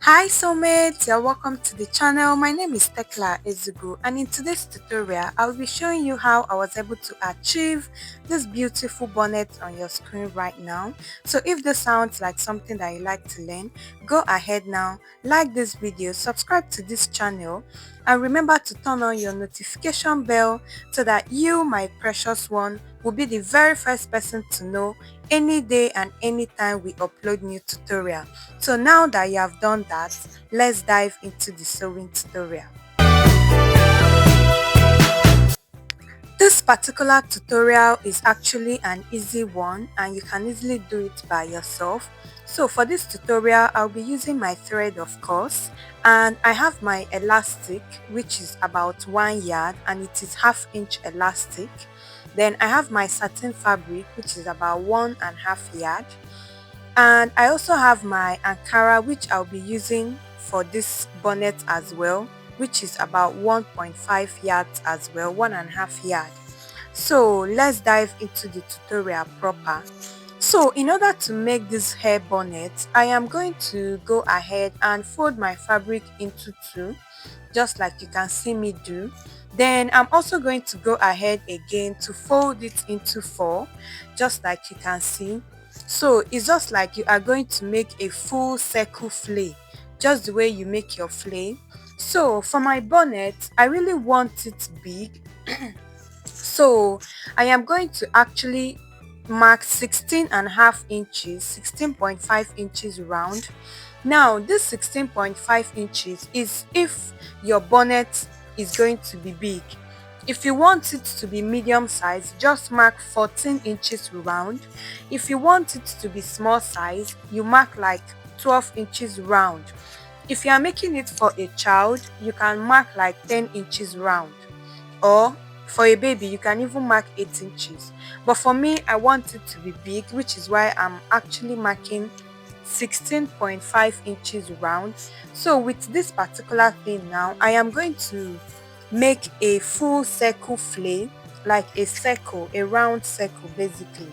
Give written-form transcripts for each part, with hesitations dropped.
Hi soulmates, you're welcome to the channel. My name is Tekla Ezugu, and in today's tutorial I'll be showing you how I was able to achieve this beautiful bonnet on your screen right now. So if this sounds like something that you like to learn, go ahead now, like this video, subscribe to this channel, and remember to turn on your notification bell so that you, my precious one, will be the very first person to know any day and anytime we upload new tutorial. So now that you have done that, let's dive into the sewing tutorial. This particular tutorial is actually an easy one and you can easily do it by yourself. So for this tutorial, I'll be using my thread, of course, and I have my elastic, which is about 1 yard and it is half-inch elastic. Then I have my satin fabric, which is about 1.5 yard. And I also have my Ankara, which I'll be using for this bonnet as well, which is about 1.5 yards as well, 1.5 yard. So let's dive into the tutorial proper. So in order to make this hair bonnet, I am going to go ahead and fold my fabric into two, just like you can see me do. Then I'm also going to go ahead again to fold it into four, just like you can see. So it's just like you are going to make a full circle flay, just the way you make your flay. So for my bonnet, I really want it big. So I am going to actually mark 16.5 inches, 16.5 inches round. Now this 16.5 inches is if your bonnet is going to be big. If you want it to be medium size, just mark 14 inches round. If you want it to be small size, you mark like 12 inches round. If you are making it for a child, you can mark like 10 inches round. Or for a baby, you can even mark 8 inches. But for me, I want it to be big, which is why I'm actually marking 16.5 inches round. So with this particular thing now, I am going to make a full circle flay, like a circle, a round circle basically.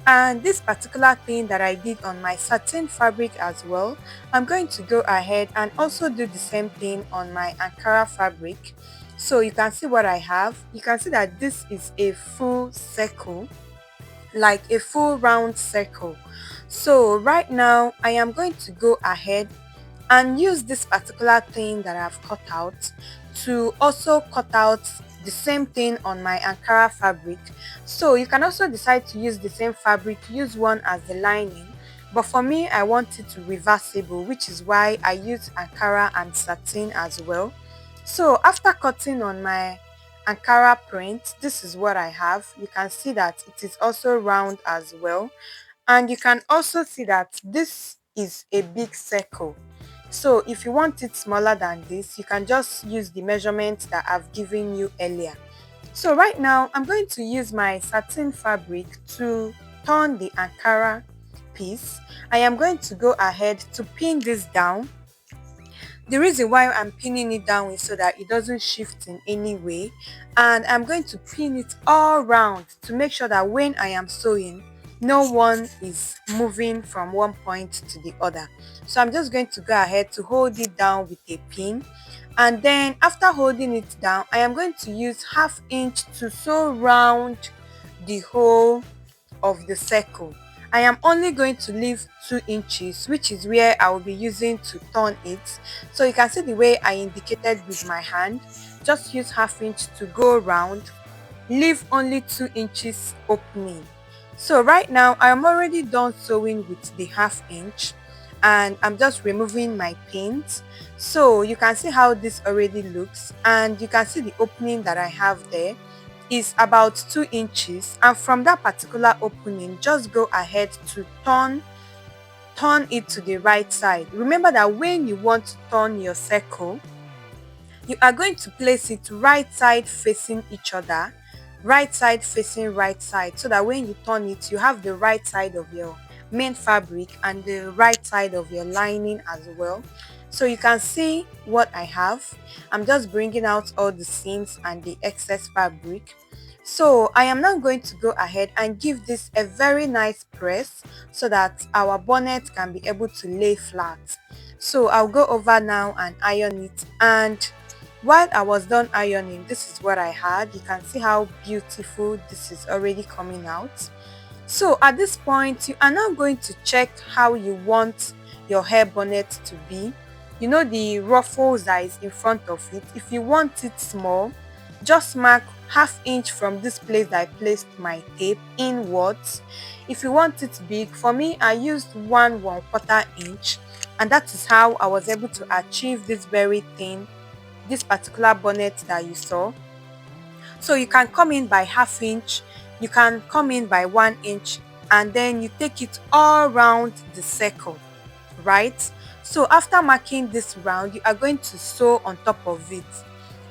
And this particular thing that I did on my satin fabric as well, I'm going to go ahead and also do the same thing on my Ankara fabric. So you can see what I have. You can see that this is a full circle, like a full round circle. So right now I am going to go ahead and use this particular thing that I've cut out to also cut out the same thing on my Ankara fabric. So you can also decide to use the same fabric, use one as the lining, but for me I want it to reversible, which is why I use Ankara and satin as well. So after cutting on my Ankara print, this is what I have. You can see that it is also round as well, and you can also see that this is a big circle. So if you want it smaller than this, you can just use the measurement that I've given you earlier. So right now I'm going to use my satin fabric to turn the Ankara piece. I am going to go ahead to pin this down. The reason why I'm pinning it down is so that it doesn't shift in any way, and I'm going to pin it all round to make sure that when I am sewing, no one is moving from one point to the other. So I'm just going to go ahead to hold it down with a pin, and then after holding it down, I am going to use 1/2 inch to sew round the whole of the circle. I am only going to leave 2 inches, which is where I will be using to turn it. So you can see the way I indicated with my hand. Just use 1/2 inch to go round, leave only 2 inches opening. So right now I am already done sewing with the 1/2 inch, and I'm just removing my pins. So you can see how this already looks, and you can see the opening that I have there is about 2 inches, and from that particular opening just go ahead to turn it to the right side. Remember that when you want to turn your circle, you are going to place it right side facing each other, right side facing right side, so that when you turn it, you have the right side of your main fabric and the right side of your lining as well. So you can see what I have. I'm just bringing out all the seams and the excess fabric. So I am now going to go ahead and give this a very nice press so that our bonnet can be able to lay flat. So I'll go over now and iron it, and while I was done ironing, this is what I had. You can see how beautiful this is already coming out. So at this point, you are now going to check how you want your hair bonnet to be. You know the ruffles that is in front of it. If you want it small, just mark half inch from this place that I placed my tape inwards. If you want it big, for me I used 1/4 inch, and that is how I was able to achieve this very thin, this particular bonnet that you saw. So you can come in by half inch, you can come in by 1 inch, and then you take it all round the circle, right? So after marking this round, you are going to sew on top of it.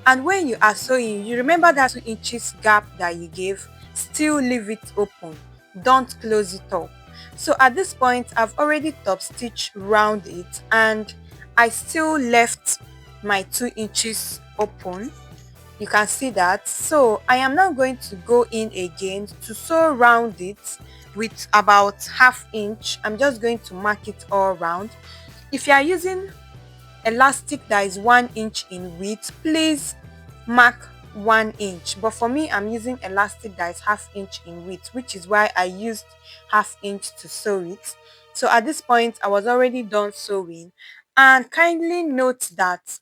And when you are sewing, you remember that 2 inches gap that you gave, still leave it open. Don't close it up. So at this point, I've already top stitched round it, and I still left my 2 inches open. You can see that. So I am now going to go in again to sew round it with about half inch. I'm just going to mark it all round. If you are using elastic that is 1 inch in width, please mark 1 inch, but for me I'm using elastic that is half inch in width, which is why I used half inch to sew it. So at this point I was already done sewing, and kindly note that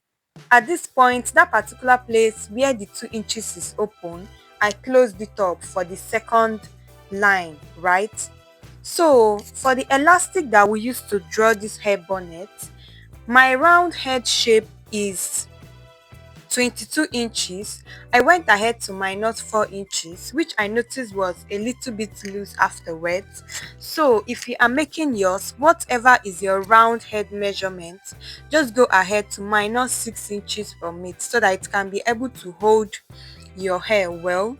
at this point, that particular place where the 2 inches is open, I closed it up for the second line, right? So for the elastic that we use to draw this hair bonnet, my round head shape is 22 inches. I went ahead to minus 4 inches, which I noticed was a little bit loose afterwards. So if you are making yours, whatever is your round head measurement, just go ahead to minus 6 inches from it so that it can be able to hold your hair well.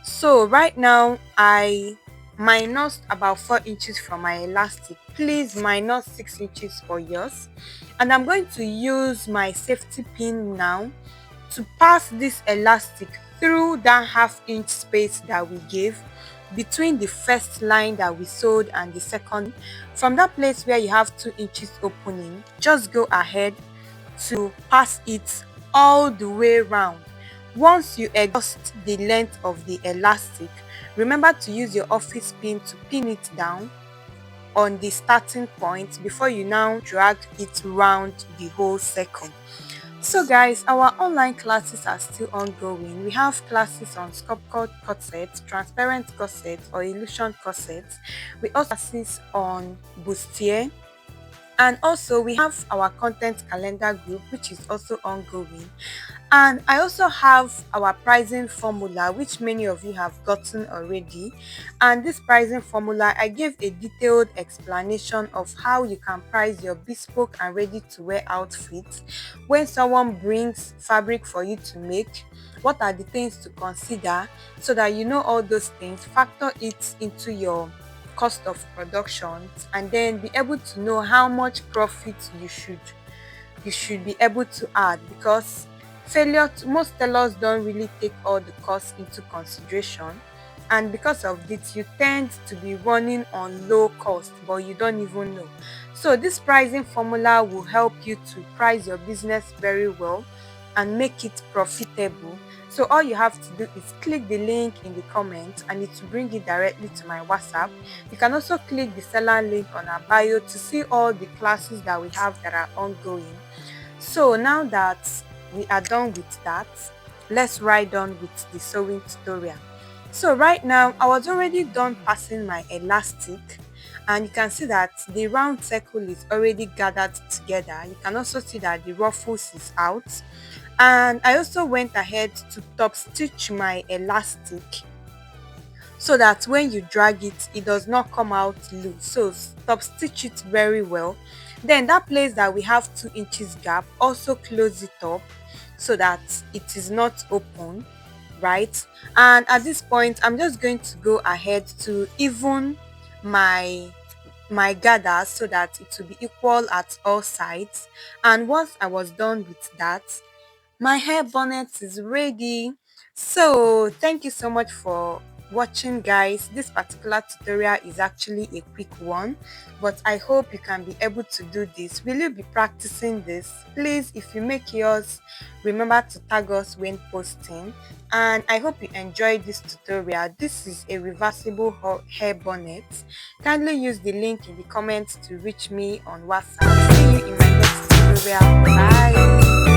So right now I minus about 4 inches from my elastic. Please minus 6 inches for yours. And I'm going to use my safety pin now to pass this elastic through that half inch space that we gave between the first line that we sewed and the second. From that place where you have 2 inches opening, just go ahead to pass it all the way round. Once you exhaust the length of the elastic, remember to use your office pin to pin it down on the starting point before you now drag it round the whole circle. So guys, our online classes are still ongoing. We have classes on sculpted corsets, transparent corsets or illusion corsets. We also have classes on bustier, and also we have our content calendar group, which is also ongoing. And I also have our pricing formula, which many of you have gotten already. And this pricing formula, I gave a detailed explanation of how you can price your bespoke and ready to wear outfits. When someone brings fabric for you to make, what are the things to consider, so that you know all those things, factor it into your cost of production, and then be able to know how much profit you should be able to add, because most tailors don't really take all the costs into consideration, and because of this you tend to be running on low cost but you don't even know. So this pricing formula will help you to price your business very well and make it profitable. So all you have to do is click the link in the comment and it will bring it directly to my WhatsApp. You can also click the seller link on our bio to see all the classes that we have that are ongoing. So now that we are done with that, let's ride on with the sewing tutorial. So right now I was already done passing my elastic, and you can see that the round circle is already gathered together. You can also see that the ruffles is out, and I also went ahead to top stitch my elastic so that when you drag it, it does not come out loose. So top stitch it very well. Then that place that we have 2 inches gap, also close it up so that it is not open, right? And at this point I'm just going to go ahead to even my gather so that it will be equal at all sides. And once I was done with that, my hair bonnet is ready. So thank you so much for watching, guys. This particular tutorial is actually a quick one, but I hope you can be able to do this. Will you be practicing this? Please, if you make yours, remember to tag us when posting. And I hope you enjoyed this tutorial. This is a reversible hair bonnet. Kindly use the link in the comments to reach me on WhatsApp. See you in my next tutorial. Bye.